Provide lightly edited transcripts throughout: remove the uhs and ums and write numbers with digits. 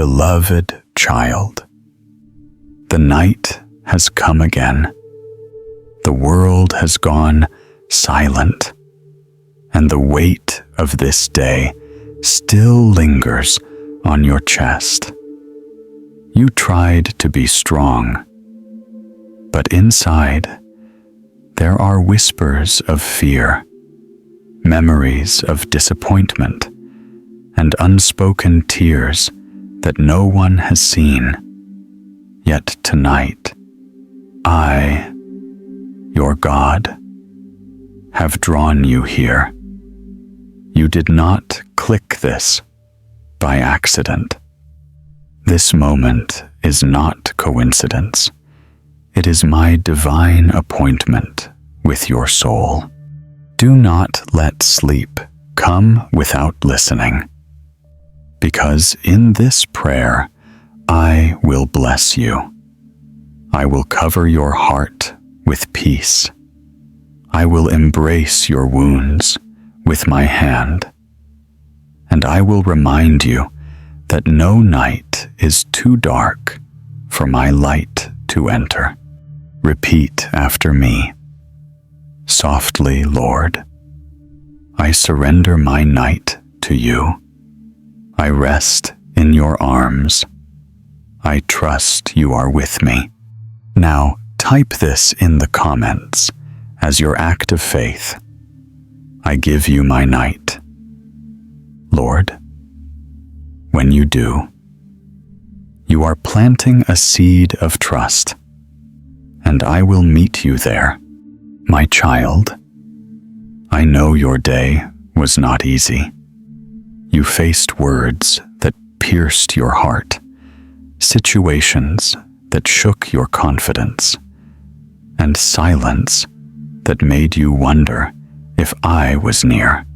beloved child. The night has come again. The world has gone silent, and the weight of this day still lingers on your chest. You tried to be strong, but inside there are whispers of fear, memories of disappointment, and unspoken tears that no one has seen. Yet tonight, I, your God, have drawn you here. You did not click this by accident. This moment is not coincidence. It is my divine appointment with your soul. Do not let sleep come without listening, because in this prayer I will bless you. I will cover your heart with peace. I will embrace your wounds with my hand, and I will remind you that no night is too dark for my light to enter. Repeat after me. Softly, Lord, I surrender my night to you. I rest in your arms. I trust you are with me. Now, type this in the comments as your act of faith. I give you my night. Lord, when you do, you are planting a seed of trust, and I will meet you there. My child, I know your day was not easy. You faced words that pierced your heart, situations that shook your confidence, and silence that made you wonder if I was near.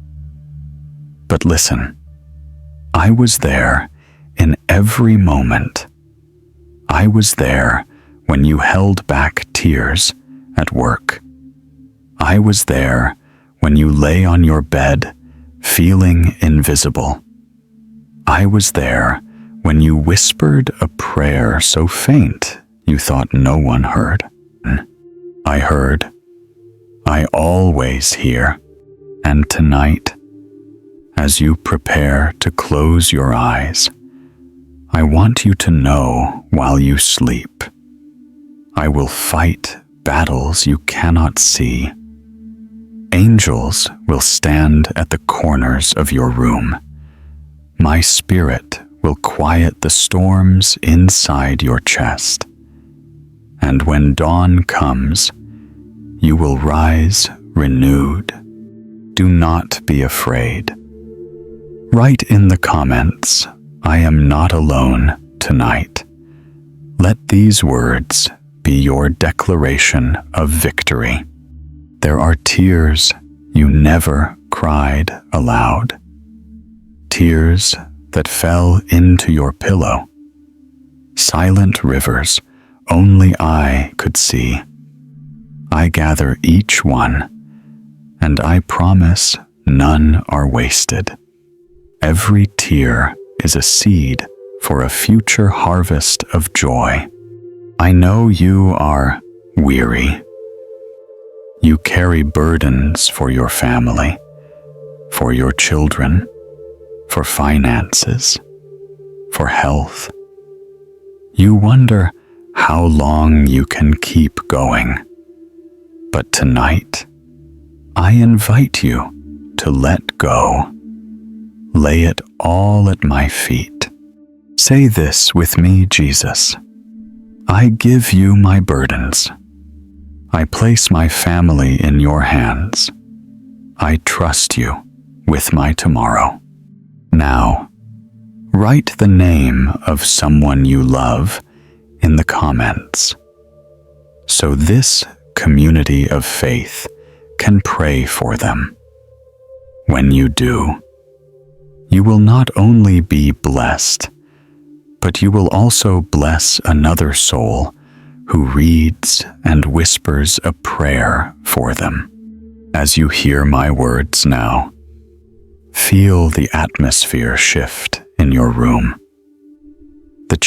But listen, I was there in every moment. I was there when you held back tears at work. I was there when you lay on your bed feeling invisible. I was there when you whispered a prayer so faint you thought no one heard. I heard. I always hear. And tonight, as you prepare to close your eyes, I want you to know while you sleep, I will fight battles you cannot see. Angels will stand at the corners of your room. My spirit will quiet the storms inside your chest. And when dawn comes, you will rise renewed. Do not be afraid. Write in the comments, I am not alone tonight. Let these words be your declaration of victory. There are tears you never cried aloud. Tears that fell into your pillow. Silent rivers only I could see. I gather each one, and I promise none are wasted. Every tear is a seed for a future harvest of joy. I know you are weary. You carry burdens for your family, for your children, for finances, for health. You wonder how long you can keep going. But tonight, I invite you to let go. Lay it all at my feet. Say this with me, Jesus. I give you my burdens. I place my family in your hands. I trust you with my tomorrow. Now, write the name of someone you love in the comments, so this community of faith can pray for them. When you do, you will not only be blessed, but you will also bless another soul who reads and whispers a prayer for them. As you hear my words now, feel the atmosphere shift in your room.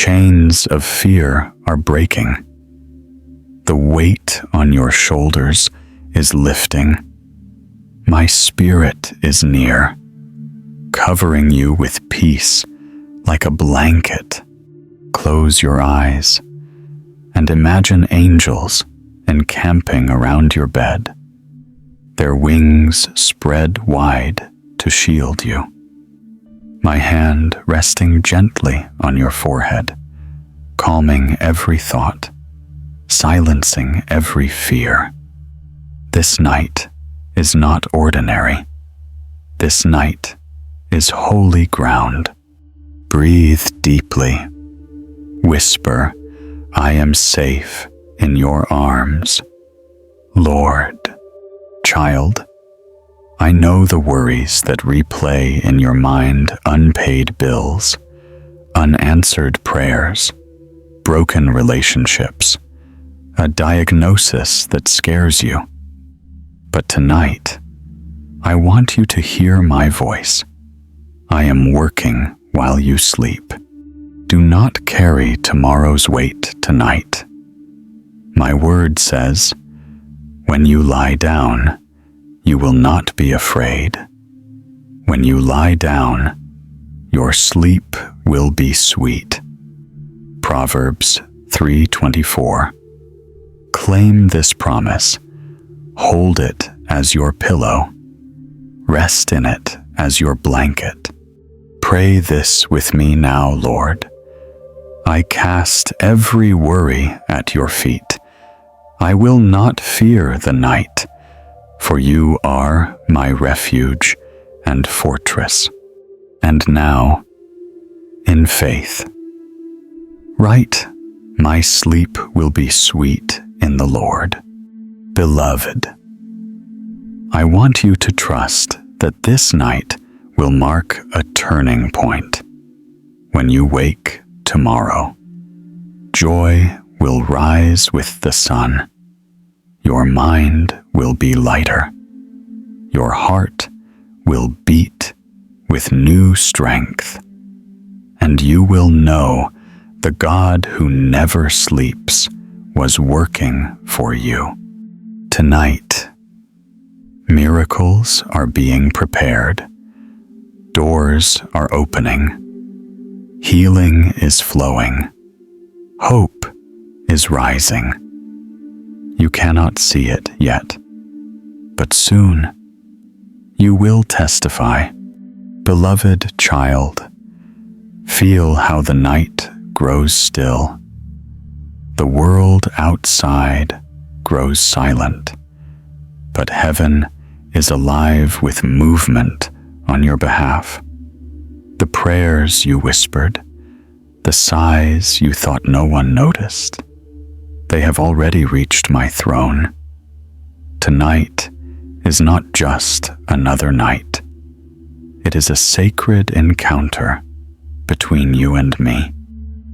chains of fear are breaking. The weight on your shoulders is lifting. My spirit is near, covering you with peace like a blanket. Close your eyes and imagine angels encamping around your bed, their wings spread wide to shield you. My hand resting gently on your forehead, calming every thought, silencing every fear. This night is not ordinary. This night is holy ground. Breathe deeply. Whisper, I am safe in your arms. Lord, child, I know the worries that replay in your mind: unpaid bills, unanswered prayers, broken relationships, a diagnosis that scares you. But tonight, I want you to hear my voice. I am working while you sleep. Do not carry tomorrow's weight tonight. My word says, when you lie down, you will not be afraid. When you lie down, your sleep will be sweet. Proverbs 3:24. Claim this promise. Hold it as your pillow. Rest in it as your blanket. Pray this with me now, Lord. I cast every worry at your feet. I will not fear the night, for you are my refuge and fortress. And now, in faith, write, my sleep will be sweet in the Lord. Beloved, I want you to trust that this night will mark a turning point. When you wake tomorrow, joy will rise with the sun. Your mind will be lighter. Your heart will beat with new strength. And you will know the God who never sleeps was working for you. Tonight, miracles are being prepared. Doors are opening. Healing is flowing. Hope is rising. You cannot see it yet, but soon you will testify. Beloved child, feel how the night grows still. The world outside grows silent, but heaven is alive with movement on your behalf. The prayers you whispered, the sighs you thought no one noticed, they have already reached my throne. Tonight is not just another night. It is a sacred encounter between you and me.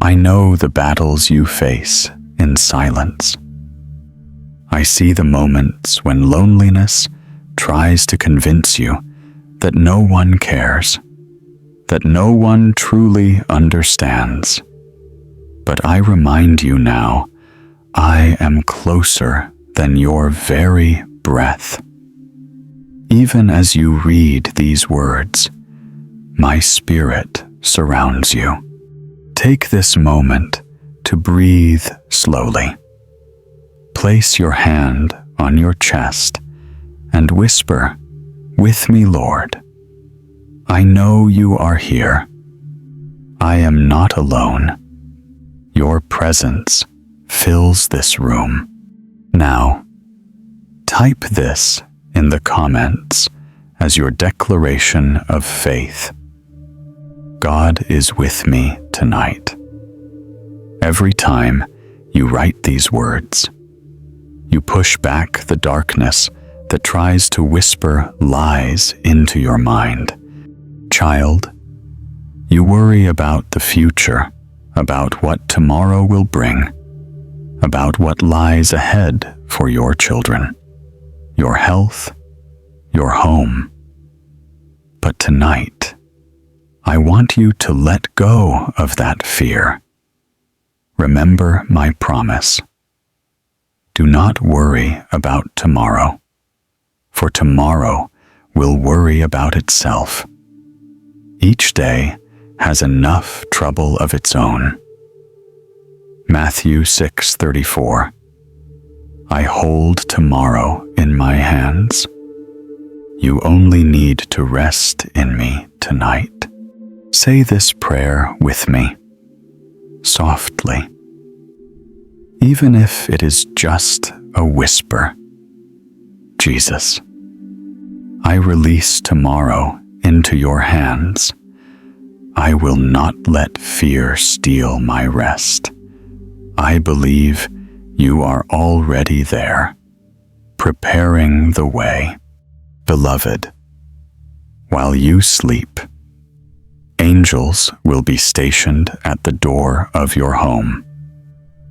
I know the battles you face in silence. I see the moments when loneliness tries to convince you that no one cares, that no one truly understands. But I remind you now, I am closer than your very breath. Even as you read these words, my spirit surrounds you. Take this moment to breathe slowly. Place your hand on your chest and whisper, with me, Lord. I know you are here. I am not alone. Your presence fills this room. Now, type this in the comments as your declaration of faith. God is with me tonight. Every time you write these words, you push back the darkness that tries to whisper lies into your mind. Child, you worry about the future, about what tomorrow will bring, about what lies ahead for your children, your health, your home. But tonight, I want you to let go of that fear. remember my promise. Do not worry about tomorrow, for tomorrow will worry about itself. Each day has enough trouble of its own. Matthew 6:34. I hold tomorrow in my hands. You only need to rest in me tonight. Say this prayer with me, softly, even if it is just a whisper. Jesus, I release tomorrow into your hands. I will not let fear steal my rest. I believe you are already there, preparing the way. Beloved, while you sleep, angels will be stationed at the door of your home.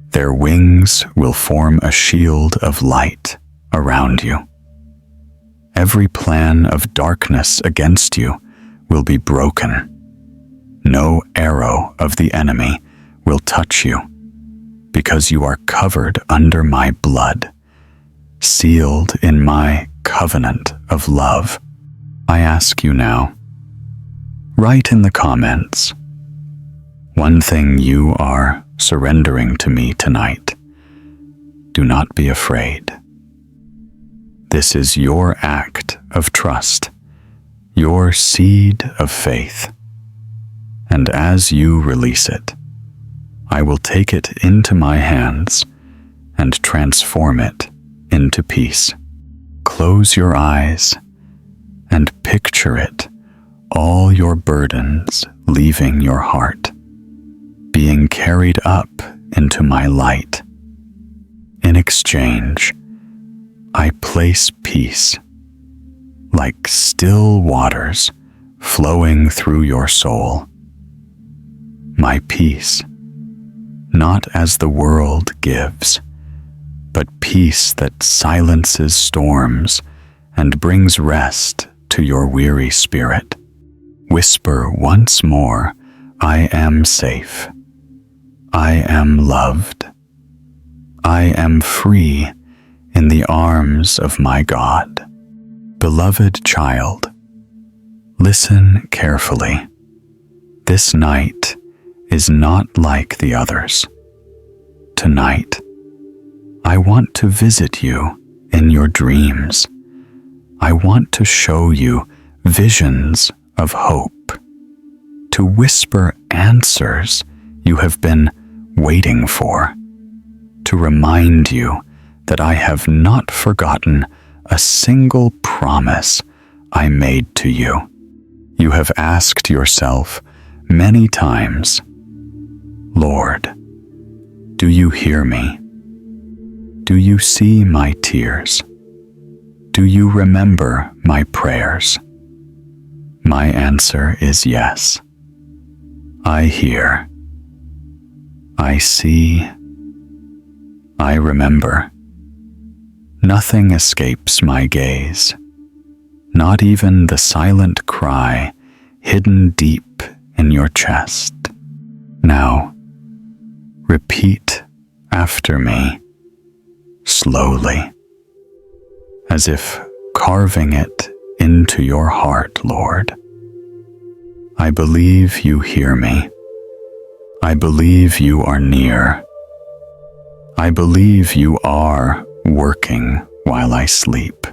Their wings will form a shield of light around you. Every plan of darkness against you will be broken. No arrow of the enemy will touch you, because you are covered under my blood, sealed in my covenant of love. I ask you now, write in the comments one thing you are surrendering to me tonight. Do not be afraid. This is your act of trust, your seed of faith. And as you release it, I will take it into my hands and transform it into peace. Close your eyes and picture it, all your burdens leaving your heart, being carried up into my light. In exchange, I place peace, like still waters flowing through your soul. My peace, not as the world gives, but peace that silences storms and brings rest to your weary spirit. Whisper once more, I am safe. I am loved. I am free in the arms of my God. Beloved child, listen carefully. This night is not like the others. Tonight, I want to visit you in your dreams. I want to show you visions of hope, to whisper answers you have been waiting for, to remind you that I have not forgotten a single promise I made to you. You have asked yourself many times, Lord, do you hear me? Do you see my tears? Do you remember my prayers? My answer is yes. I hear. I see. I remember. Nothing escapes my gaze, not even the silent cry hidden deep in your chest. Now, repeat after me, slowly, as if carving it into your heart, Lord. I believe you hear me. I believe you are near. I believe you are working while I sleep.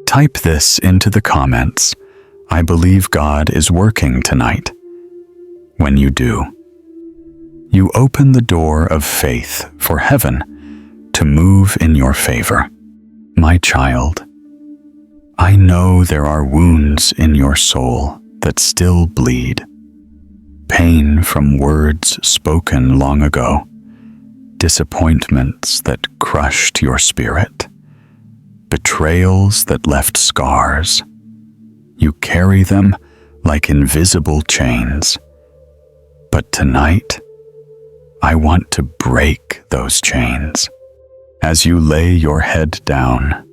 Type this into the comments. I believe God is working tonight. When you do, you open the door of faith for heaven to move in your favor. My child, I know there are wounds in your soul that still bleed. Pain from words spoken long ago, disappointments that crushed your spirit, betrayals that left scars. You carry them like invisible chains. But tonight, I want to break those chains. As you lay your head down,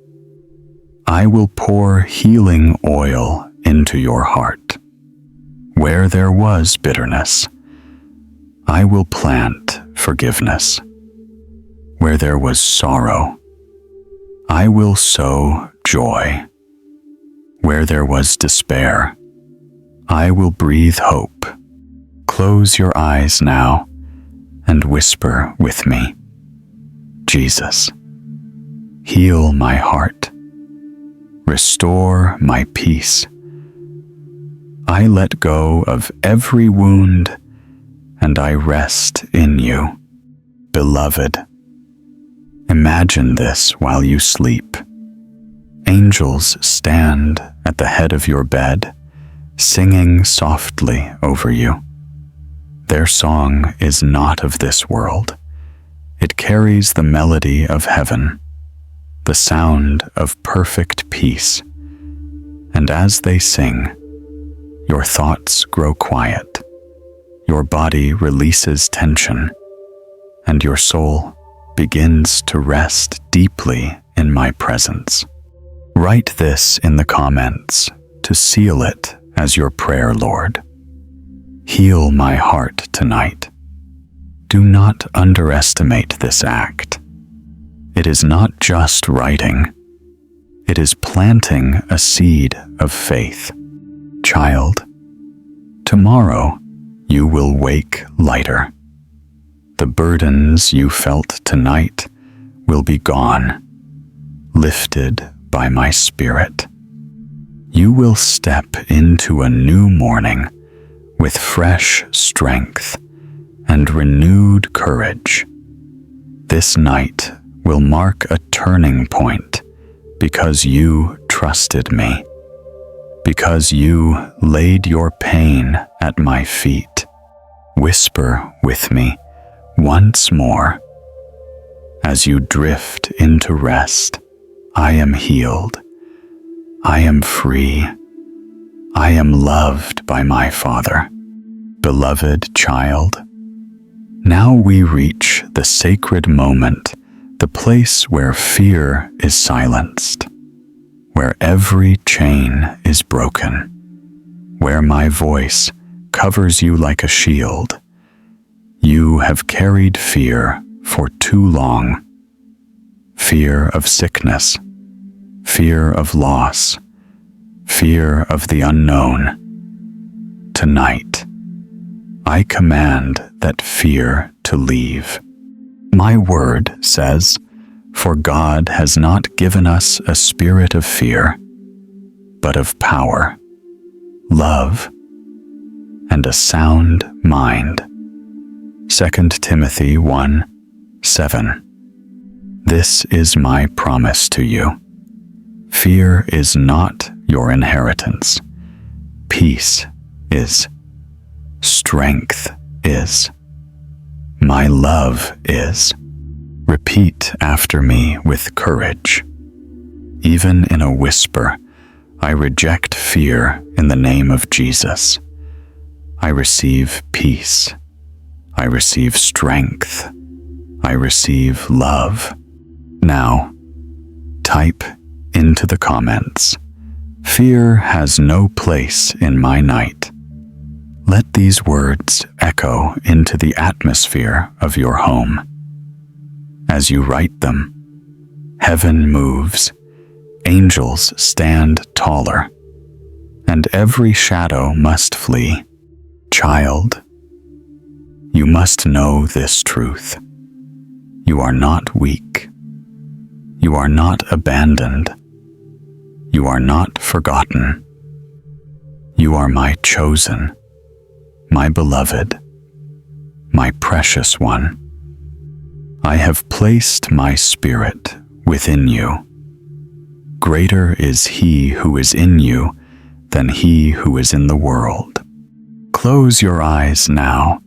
I will pour healing oil into your heart. Where there was bitterness, I will plant forgiveness. Where there was sorrow, I will sow joy. Where there was despair, I will breathe hope. Close your eyes now and whisper with me. Jesus, heal my heart. Restore my peace. I let go of every wound and I rest in you. Beloved, imagine this while you sleep. Angels stand at the head of your bed, singing softly over you. Their song is not of this world. It carries the melody of heaven, the sound of perfect peace. And as they sing, your thoughts grow quiet, your body releases tension, and your soul begins to rest deeply in my presence. Write this in the comments to seal it as your prayer, Lord. Heal my heart tonight. Do not underestimate this act. It is not just writing. It is planting a seed of faith. Child, tomorrow you will wake lighter. The burdens you felt tonight will be gone, lifted by my Spirit. You will step into a new morning with fresh strength and renewed courage. This night will mark a turning point because you trusted me, because you laid your pain at my feet. Whisper with me once more. As you drift into rest, I am healed. I am free. I am loved by my Father. Beloved child, now we reach the sacred moment, the place where fear is silenced, where every chain is broken, where my voice covers you like a shield. You have carried fear for too long. Fear of sickness, fear of loss, fear of the unknown. Tonight, I command that fear to leave. My word says, "For God has not given us a spirit of fear, but of power, love, and a sound mind." 2 Timothy 1:7. This is my promise to you. Fear is not your inheritance. Peace is. Strength is. My love is. Repeat after me with courage. Even in a whisper, I reject fear in the name of Jesus. I receive peace. I receive strength. I receive love. Now, type into the comments, "Fear has no place in my night." Let these words echo into the atmosphere of your home. As you write them, heaven moves, angels stand taller, and every shadow must flee. Child, you must know this truth. You are not weak. You are not abandoned. You are not forgotten. You are my chosen, my beloved, my precious one. I have placed my Spirit within you. Greater is He who is in you than he who is in the world. Close your eyes now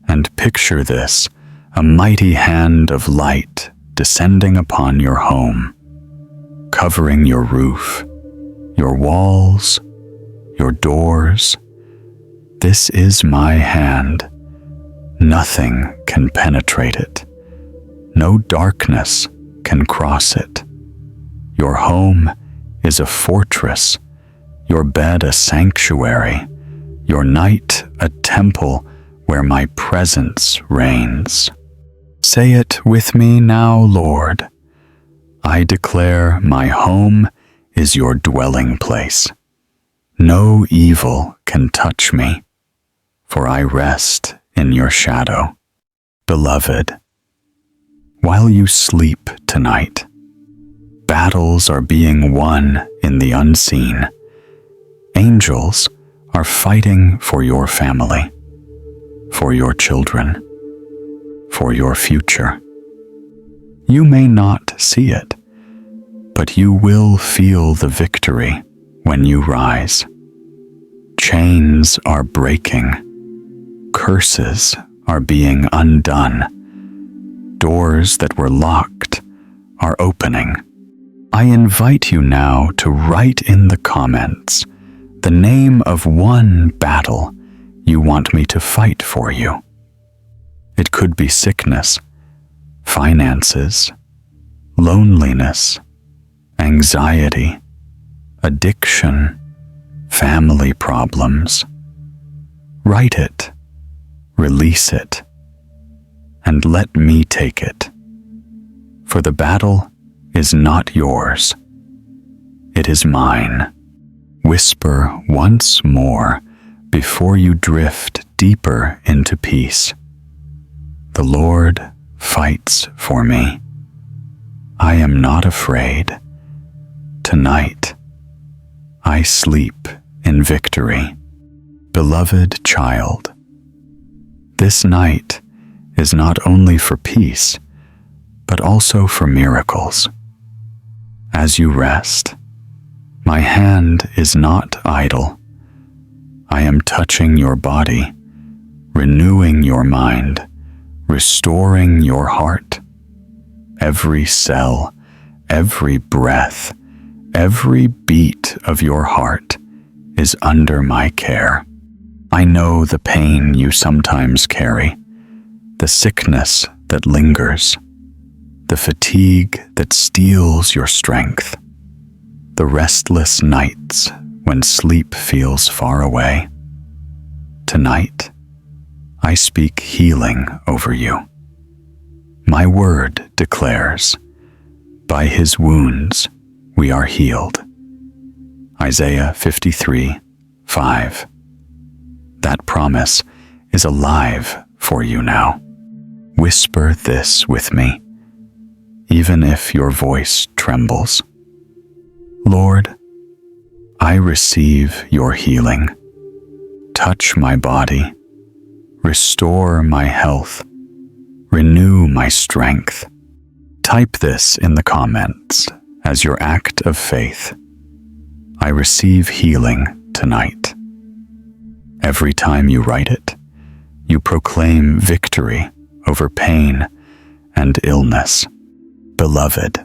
and picture this, a mighty hand of light descending upon your home, covering your roof, your walls, your doors. This is my hand. Nothing can penetrate it. No darkness can cross it. Your home is a fortress, your bed a sanctuary, your night a temple where my presence reigns. Say it with me now, Lord. I declare my home is your dwelling place. No evil can touch me, for I rest in your shadow. Beloved, while you sleep tonight, battles are being won in the unseen. Angels are fighting for your family, for your children, for your future. You may not see it, but you will feel the victory when you rise. Chains are breaking. Curses are being undone. Doors that were locked are opening. I invite you now to write in the comments the name of one battle you want me to fight for you. It could be sickness, finances, loneliness, anxiety, addiction, family problems. Write it, release it, and let me take it. For the battle is not yours. It is mine. Whisper once more before you drift deeper into peace. The Lord fights for me. I am not afraid. Tonight, I sleep in victory. Beloved child, this night is not only for peace, but also for miracles. As you rest, my hand is not idle. I am touching your body, renewing your mind, restoring your heart. Every cell, every breath, every beat of your heart is under my care. I know the pain you sometimes carry, the sickness that lingers, the fatigue that steals your strength, the restless nights when sleep feels far away. Tonight, I speak healing over you. My word declares, by his wounds we are healed. Isaiah 53:5. That promise is alive for you now. Whisper this with me, even if your voice trembles. Lord, I receive your healing. Touch my body, restore my health, renew my strength. Type this in the comments as your act of faith. I receive healing tonight. Every time you write it, you proclaim victory over pain and illness. Beloved,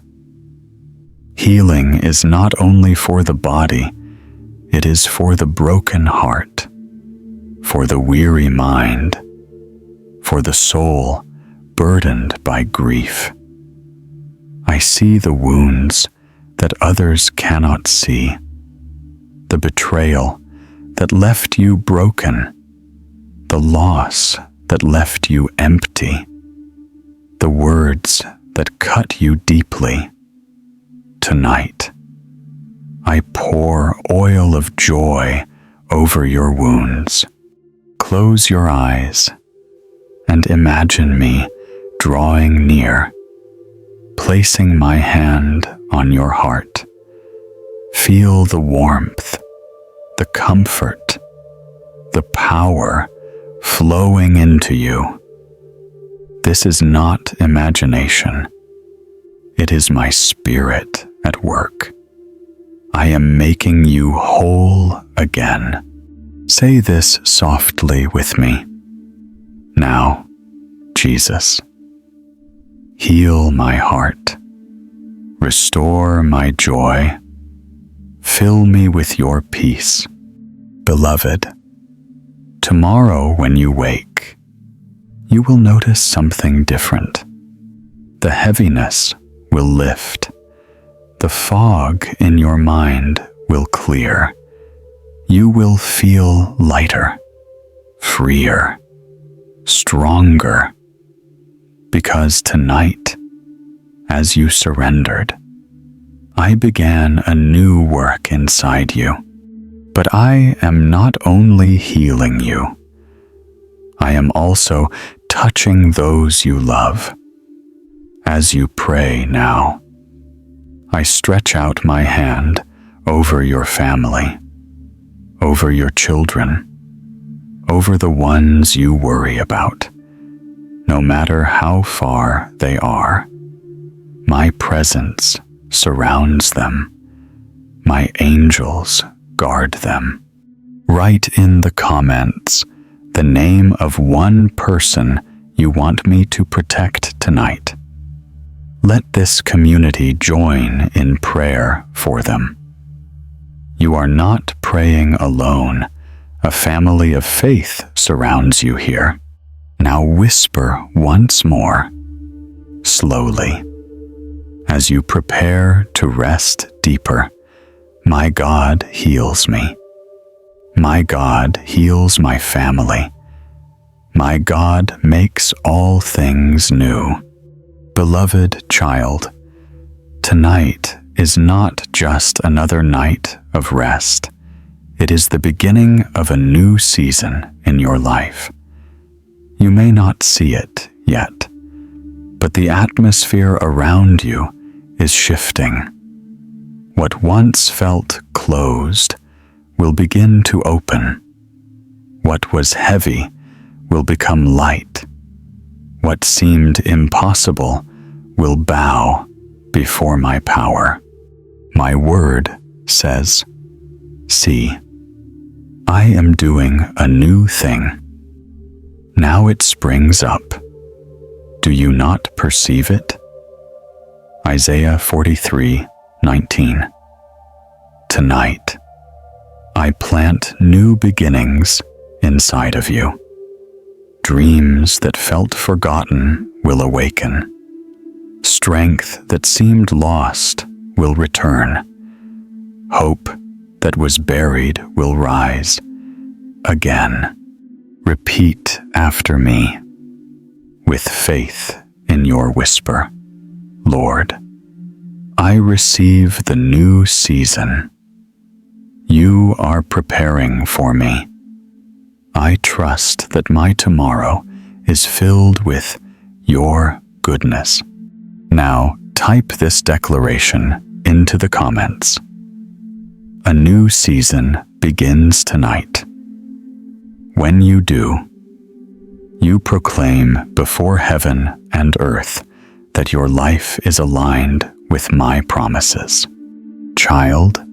healing is not only for the body, it is for the broken heart, for the weary mind, for the soul burdened by grief. I see the wounds that others cannot see, the betrayal that left you broken, the loss that left you empty, the words that cut you deeply. Tonight, I pour oil of joy over your wounds. Close your eyes and imagine me drawing near, placing my hand on your heart. Feel the warmth, the comfort, the power flowing into you. This is not imagination. It is my spirit at work. I am making you whole again. Say this softly with me. Now, Jesus, heal my heart, restore my joy, fill me with your peace. Beloved, tomorrow when you wake, you will notice something different. The heaviness will lift. The fog in your mind will clear. You will feel lighter, freer, stronger. because tonight, as you surrendered, I began a new work inside you. But I am not only healing you, I am also touching those you love. As you pray now, I stretch out my hand over your family, over your children, over the ones you worry about, no matter how far they are. My presence surrounds them. My angels guard them. Write in the comments the name of one person you want me to protect tonight. Let this community join in prayer for them. You are not praying alone. A family of faith surrounds you here. Now whisper once more, slowly, as you prepare to rest deeper. My God heals me. My God heals my family. My God makes all things new. Beloved child, tonight is not just another night of rest. It is the beginning of a new season in your life. You may not see it yet, but the atmosphere around you is shifting. What once felt closed will begin to open. What was heavy will become light. What seemed impossible will bow before my power. My word says, "See, I am doing a new thing. Now it springs up. Do you not perceive it?" Isaiah 43:19. Tonight, I plant new beginnings inside of you. Dreams that felt forgotten will awaken. Strength that seemed lost will return. Hope that was buried will rise again. Repeat after me, with faith in your whisper. Lord, I receive the new season. You are preparing for me. I trust that my tomorrow is filled with your goodness. Now type this declaration into the comments. A new season begins tonight. When you do, you proclaim before heaven and earth that your life is aligned with my promises. Child,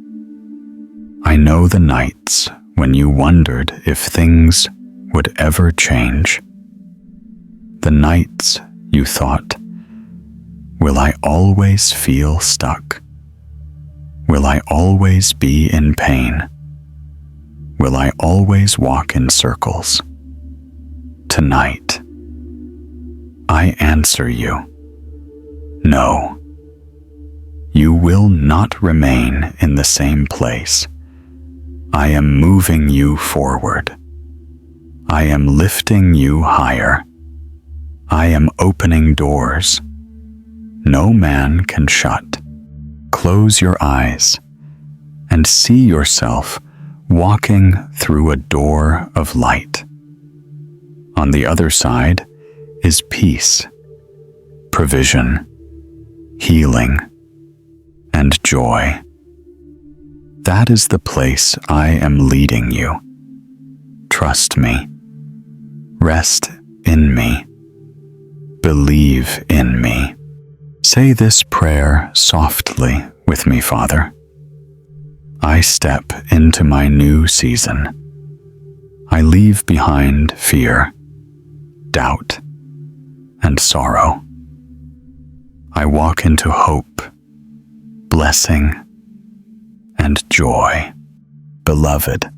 I know the nights when you wondered if things would ever change. The nights you thought, will I always feel stuck? Will I always be in pain? Will I always walk in circles? Tonight, I answer you, no. You will not remain in the same place. I am moving you forward. I am lifting you higher. I am opening doors no man can shut. Close your eyes and see yourself walking through a door of light. On the other side is peace, provision, healing, and joy. That is the place I am leading you. Trust me. Rest in me. Believe in me. Say this prayer softly with me, Father. I step into my new season. I leave behind fear, doubt, and sorrow. I walk into hope, blessing, and joy. Beloved,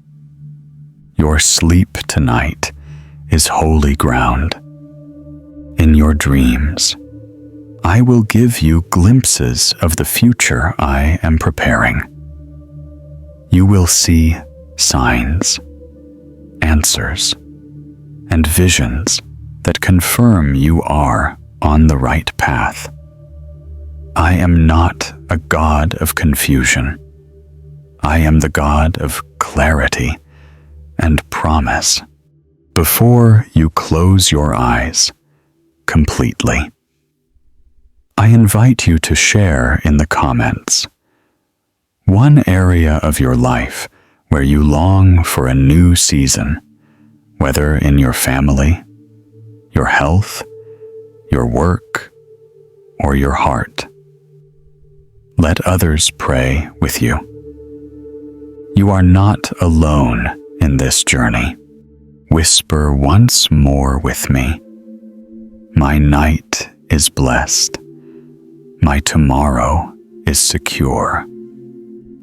your sleep tonight is holy ground. In your dreams, I will give you glimpses of the future I am preparing. You will see signs, answers, and visions that confirm you are on the right path. I am not a God of confusion. I am the God of clarity and promise. Before you close your eyes completely, I invite you to share in the comments one area of your life where you long for a new season, whether in your family, your health, your work, or your heart. Let others pray with you. You are not alone in this journey. Whisper once more with me. My night is blessed. My tomorrow is secure.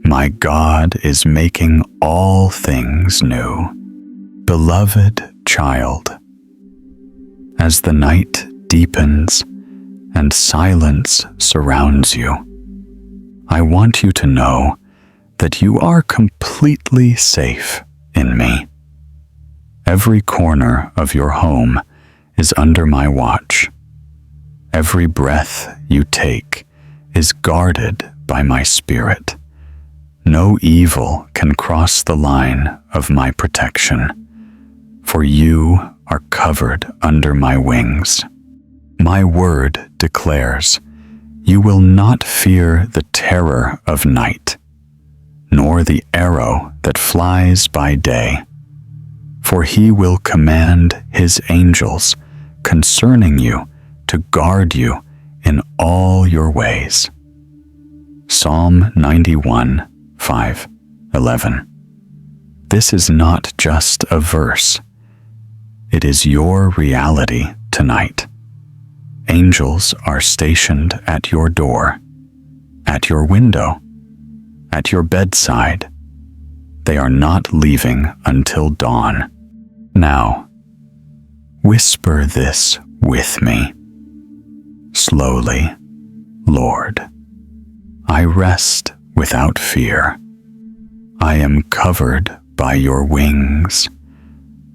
My God is making all things new. Beloved child, as the night deepens and silence surrounds you, I want you to know that you are completely safe in me. Every corner of your home is under my watch. Every breath you take is guarded by my spirit. No evil can cross the line of my protection, for you are covered under my wings. My word declares, you will not fear the terror of night, nor the arrow that flies by day. For he will command his angels concerning you to guard you in all your ways. Psalm 91, 5:11. This is not just a verse. It is your reality tonight. Angels are stationed at your door, at your window, at your bedside. They are not leaving until dawn. Now, whisper this with me. Slowly, Lord, I rest without fear. I am covered by your wings.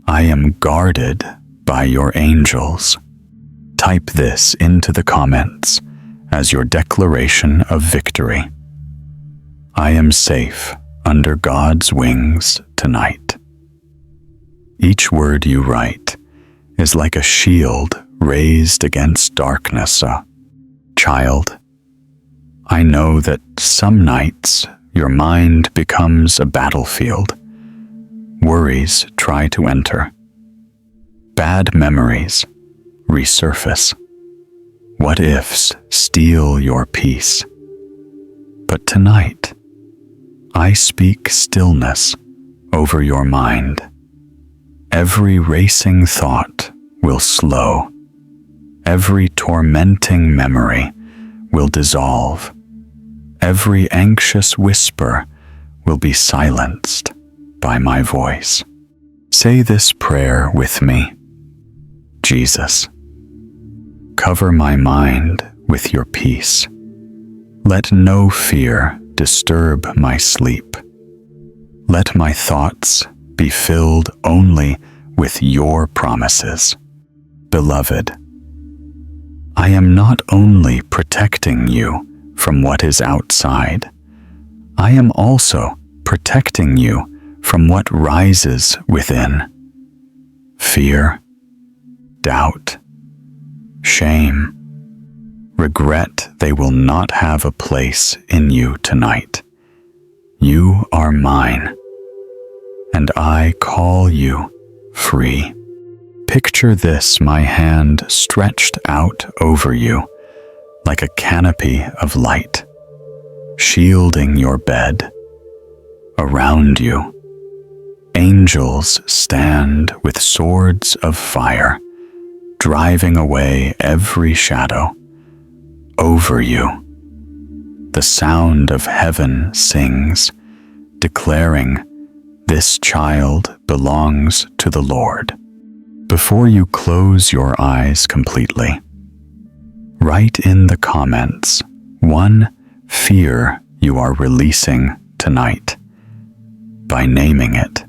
I am guarded by your angels. Type this into the comments as your declaration of victory. I am safe under God's wings tonight. Each word you write is like a shield raised against darkness. Child, I know that some nights your mind becomes a battlefield. Worries try to enter. Bad memories resurface. What ifs steal your peace. But tonight, I speak stillness over your mind. Every racing thought will slow. Every tormenting memory will dissolve. Every anxious whisper will be silenced by my voice. Say this prayer with me. Jesus, cover my mind with your peace. Let no fear disturb my sleep. Let my thoughts be filled only with your promises. Beloved, I am not only protecting you from what is outside, I am also protecting you from what rises within. Fear, doubt, shame, regret, they will not have a place in you tonight. You are mine, and I call you free. Picture this, my hand stretched out over you like a canopy of light, shielding your bed. Around you, angels stand with swords of fire, driving away every shadow. Over you, the sound of heaven sings, declaring, "This child belongs to the Lord." Before you close your eyes completely, write in the comments one fear you are releasing tonight. By naming it,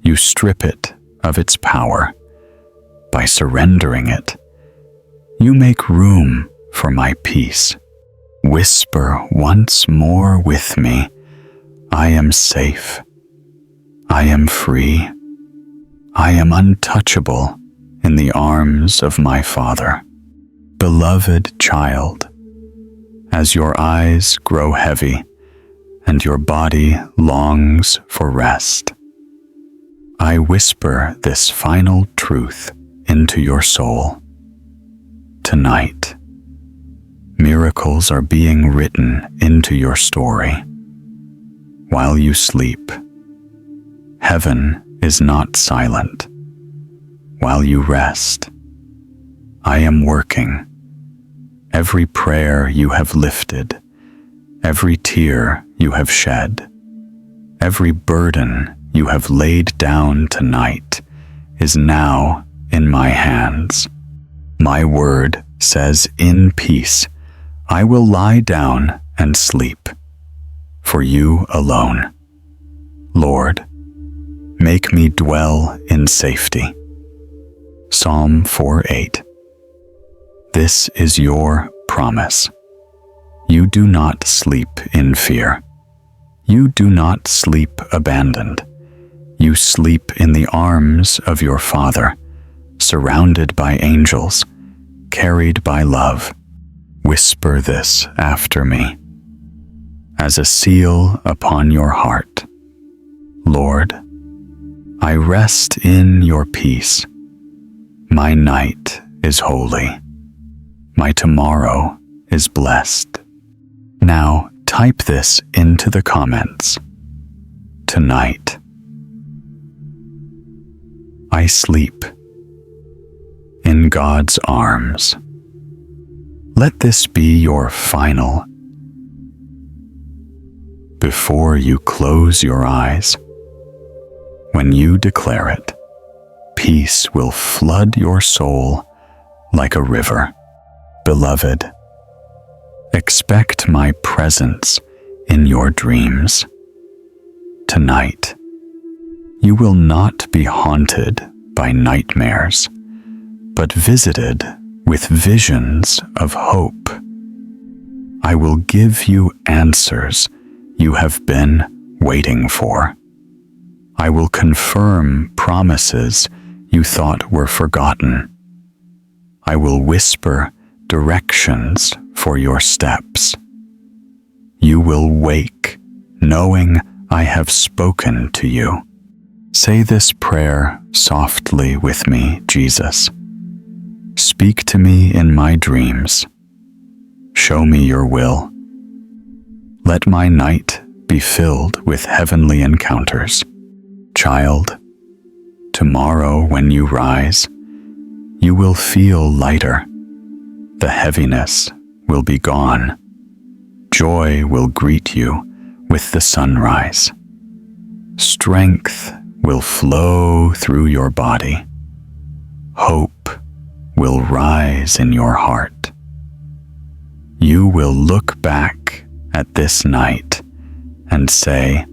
you strip it of its power. By surrendering it, You make room for my peace. Whisper once more with me, I am safe. I am free. I am untouchable in the arms of my Father. Beloved child, as your eyes grow heavy and your body longs for rest, I whisper this final truth into your soul. Tonight, miracles are being written into your story. While you sleep, heaven is not silent. While you rest, I am working. Every prayer you have lifted, every tear you have shed, every burden you have laid down tonight is now in my hands. My word says, in peace, I will lie down and sleep, for you alone. Lord, make me dwell in safety. Psalm 4:8. This is your promise. You do not sleep in fear. You do not sleep abandoned. You sleep in the arms of your Father, surrounded by angels, carried by love. Whisper this after me, as a seal upon your heart. Lord, I rest in your peace. My night is holy. My tomorrow is blessed. Now type this into the comments. Tonight, I sleep in God's arms. Let this be your final. Before you close your eyes, when you declare it, peace will flood your soul like a river. Beloved, expect my presence in your dreams. Tonight, you will not be haunted by nightmares, but visited with visions of hope. I will give you answers you have been waiting for. I will confirm promises you thought were forgotten. I will whisper directions for your steps. You will wake knowing I have spoken to you. Say this prayer softly with me, Jesus. Speak to me in my dreams. Show me your will. Let my night be filled with heavenly encounters. Child, tomorrow when you rise, you will feel lighter. The heaviness will be gone. Joy will greet you with the sunrise. Strength will flow through your body. Hope will rise in your heart. You will look back at this night and say,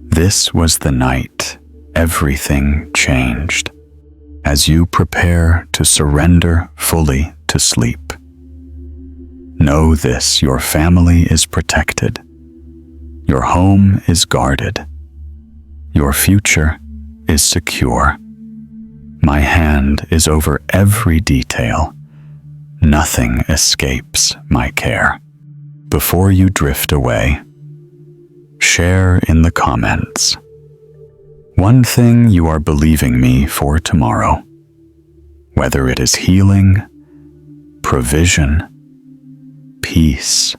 this was the night everything changed. As you prepare to surrender fully to sleep, know this: your family is protected. Your home is guarded. Your future is secure. My hand is over every detail. Nothing escapes my care. Before you drift away, share in the comments one thing you are believing me for tomorrow, whether it is healing, provision, peace,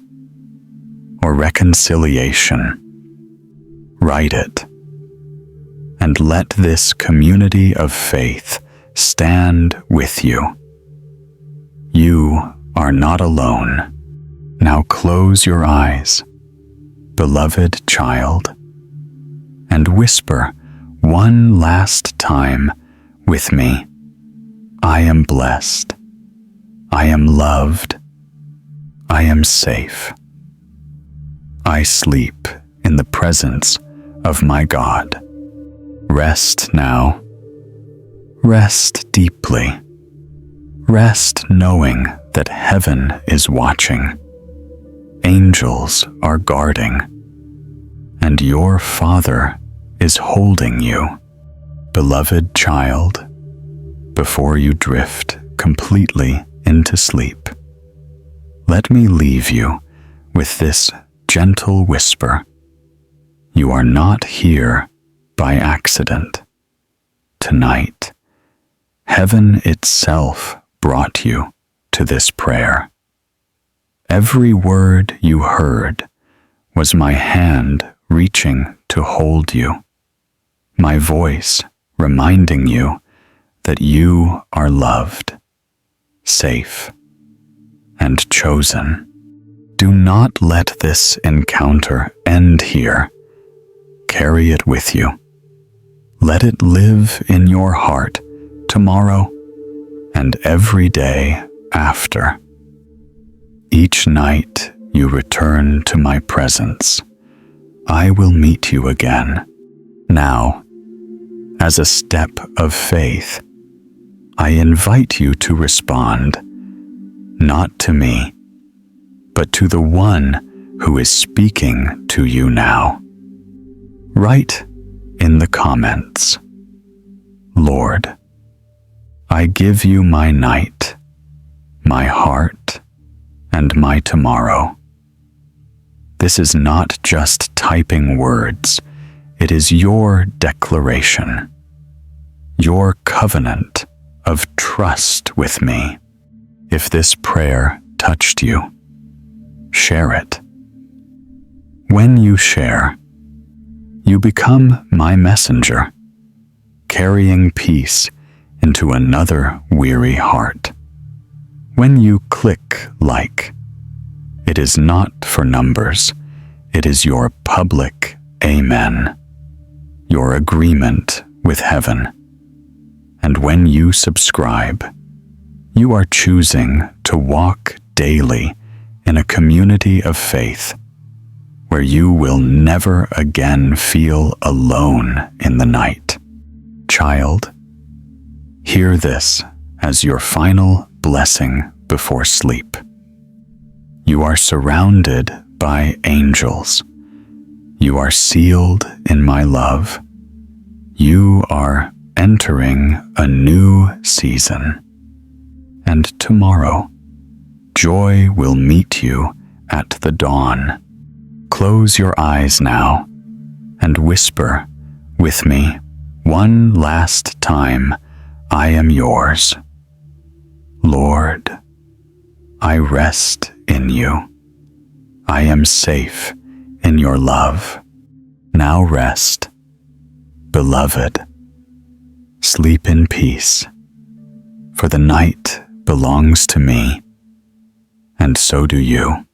or reconciliation. Write it, and let this community of faith stand with you. You are not alone. Now close your eyes, beloved child, and whisper one last time with me, I am blessed. I am loved. I am safe. I sleep in the presence of my God. Rest now. Rest deeply. Rest knowing that heaven is watching, angels are guarding, and your Father is holding you. Beloved child, before you drift completely into sleep, let me leave you with this gentle whisper. You are not here by accident. Tonight, heaven itself brought you to this prayer. Every word you heard was my hand reaching to hold you, my voice reminding you that you are loved, safe, and chosen. Do not let this encounter end here. Carry it with you. Let it live in your heart tomorrow and every day after. Each night you return to my presence, I will meet you again. Now, as a step of faith, I invite you to respond, not to me, but to the one who is speaking to you now. Write in the comments, Lord, I give you my night, my heart, and my tomorrow. This is not just typing words, it is your declaration, your covenant of trust with me. If this prayer touched you, share it. When you share, you become my messenger, carrying peace into another weary heart. When you click like, it is not for numbers, it is your public amen, your agreement with heaven. And when you subscribe, you are choosing to walk daily in a community of faith where you will never again feel alone in the night. Child, hear this as your final blessing before sleep. You are surrounded by angels. You are sealed in my love. You are entering a new season. And tomorrow, joy will meet you at the dawn. Close your eyes now and whisper with me one last time, I am yours. Lord, I rest in you. I am safe in your love. Now rest, beloved. Sleep in peace, for the night belongs to me, and so do you.